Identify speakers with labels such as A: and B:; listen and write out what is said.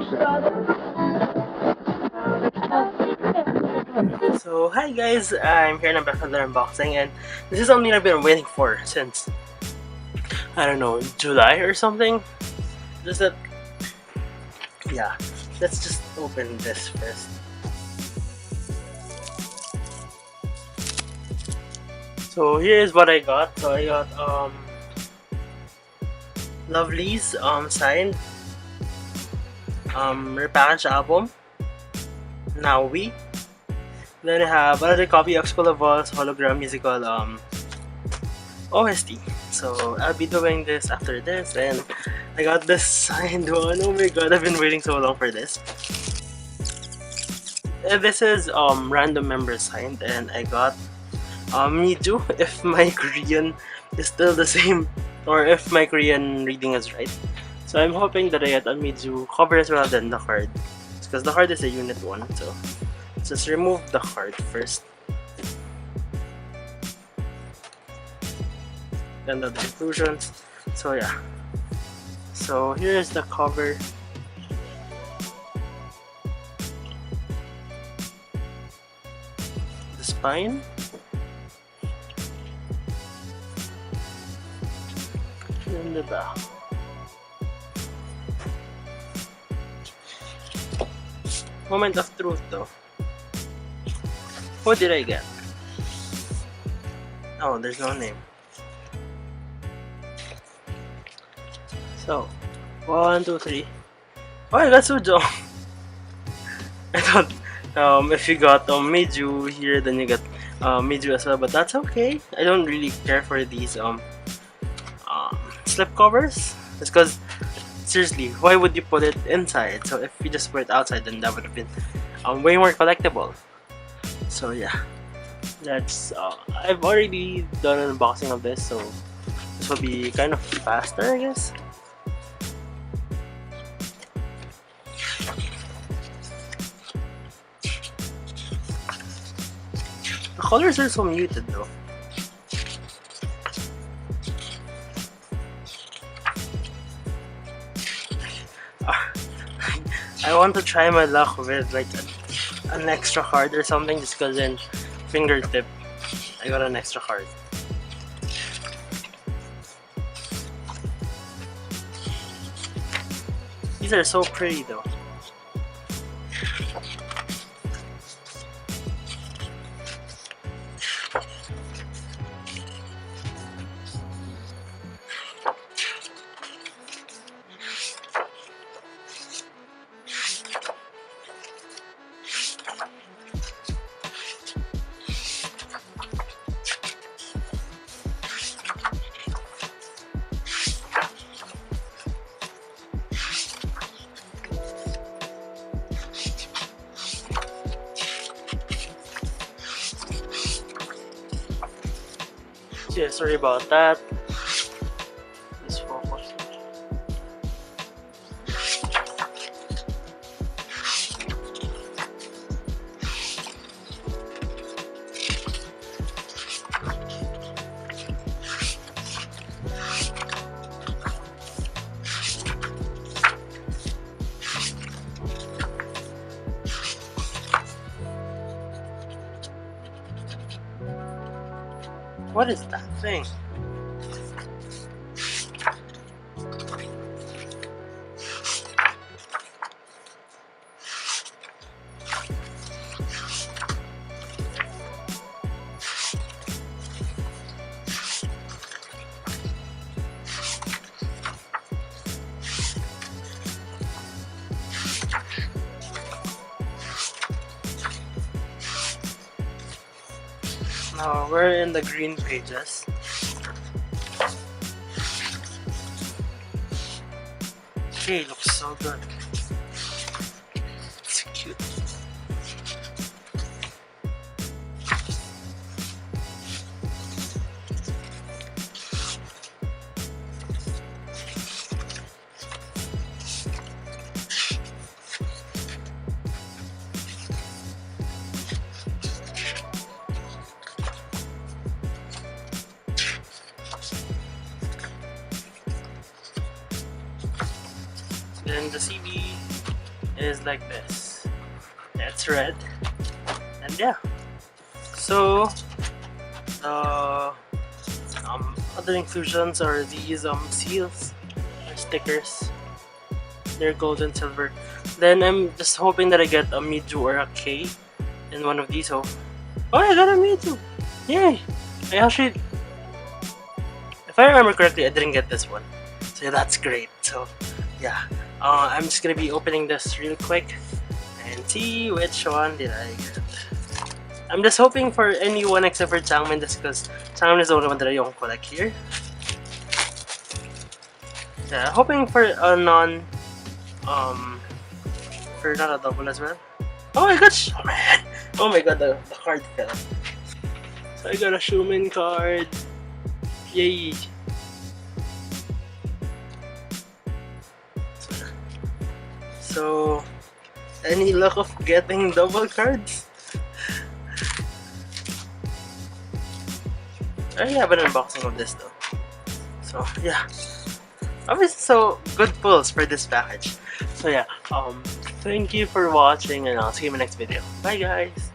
A: So hi guys, I'm here and I'm back with another unboxing, and this is something I've been waiting for since, I don't know, July or something. Just that, yeah, let's just open this first. So here is what I got. So I got Lovelyz signed Repackage album, Now We. Then I have another copy of School of Walls hologram musical OST. So I'll be doing this after this, and I got this signed one. Oh my god, I've been waiting so long for this. This is random members signed, and I got Joo, if my Korean is still the same, or if my Korean reading is right. So I'm hoping that I get a Joo cover as well than the card, because the card is a unit 1. So let's just remove the card first. Then the inclusions. So yeah. So here's the cover. The spine. And the back. Moment of truth though. What did I get? Oh, there's no name. So, 1, 2, 3. Oh, I got Seo. I thought if you got Joo here, then you got Joo as well, but that's okay. I don't really care for these slip covers. It's because, seriously, why would you put it inside? So if you just put it outside, then that would have been way more collectible. So yeah, that's I've already done an unboxing of this, so this will be kind of faster, I guess. The colors are so muted though. I want to try my luck with like an extra card or something, just because in fingertip I got an extra card. These are so pretty though. Yeah, sorry about that. Just focus. What is that thing? Now we're in the green pages. Okay, looks so good. It's cute. Then the CD is like this. That's red. And yeah. So other inclusions are these seals or stickers. They're gold and silver. Then I'm just hoping that I get a Miju or a K in one of these. Oh, I got a Miju! Yay! I actually, if I remember correctly, I didn't get this one. So yeah, that's great. So yeah, I'm just gonna be opening this real quick and see which one did I get. I'm just hoping for anyone except for Changmin, just because Changmin is the only one that I don't collect here. Yeah, hoping for a for not a double as well. Oh my gosh! Oh man! Oh my god, the card fell. So I got a Shumin card. Yay! So, any luck of getting double cards? I already have an unboxing of this though. So yeah. Obviously, so good pulls for this package. So yeah, thank you for watching and I'll see you in my next video. Bye guys!